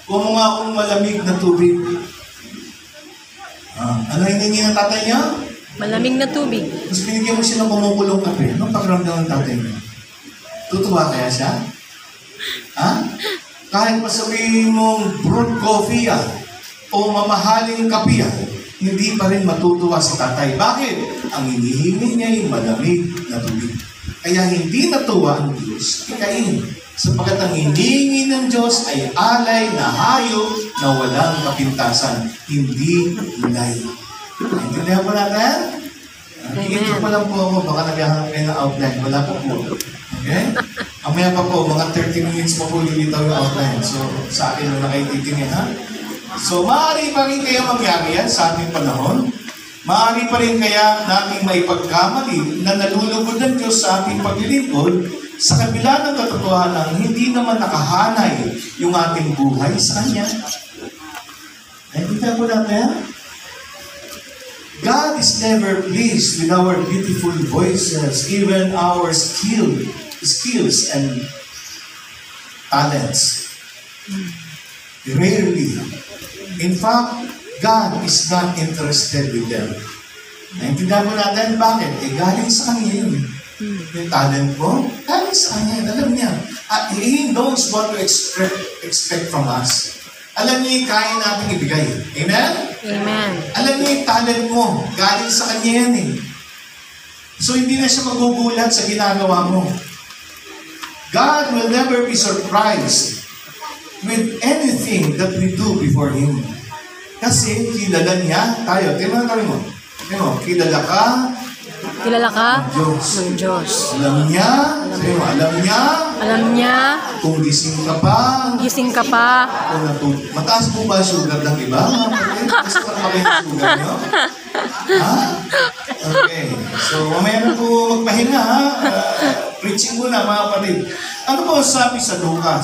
kuha mo nga akong malamig na tubig. Ano hiningi ng tatay niya? Malamig na tubig. Tapos binigyan mo siya ng kumukulong kape. Anong pakiramdam ng tatay niya? Tutuwa kaya siya? Kahit pa sabihin mong brewed coffee o mamahaling kape hindi pa rin matutuwa si tatay. Bakit? Ang hinihingi niya yung malamig na tubig. Kaya hindi natuwa ang Diyos kay Cain. Sapagkat ang hinihingi ng Diyos ay alay na hayop na walang kapintasan. Hindi inay. Naintindihan po natin? Intro pa lang po ako. Baka naghahanap kayo ng outline. Wala po po. Okay? Mamaya pa po, mga 30 minutes pa po lilitaw yung outline. So, sa akin na kayo titingin, ha? So, maaari pa rin kaya mangyari yan sa ating panahon. Maaari pa rin kaya nating maipagkamali na nalulugod ng Diyos sa ating paglilingkod sa kabila ng katotohanan hindi naman nakahanay yung ating buhay sa Kanya. Naintindihan po natin? God is never pleased with our beautiful voices, even our skills and talents. Rarely. In fact, God is not interested with them. Naintindihan mo natin, bakit? Galing sa Kanya yun. Yung talent mo, galing sa Kanya. Alam niya. He knows what to expect from us. Alam niya yung kaya natin ibigay. Amen? Amen. Alam niya yung talent mo. Galing sa Kanya yan eh. So, hindi na siya magugulat sa ginagawa mo. God will never be surprised with anything that we do before Him. Kasi kilala niya tayo. Tingnan mo. Kilala ka. Kilala ka Diyos. ng Diyos. Alam niya. Alam niya. Kung gising ka pa. Gising ka pa. Mataas po ba sugar ng iba? Mataas pa ba yung sugar niyo? Okay. So, mamaya na po magpahinga, ha? Preaching muna, mga kapatid. Ano po sabi sa Lucas?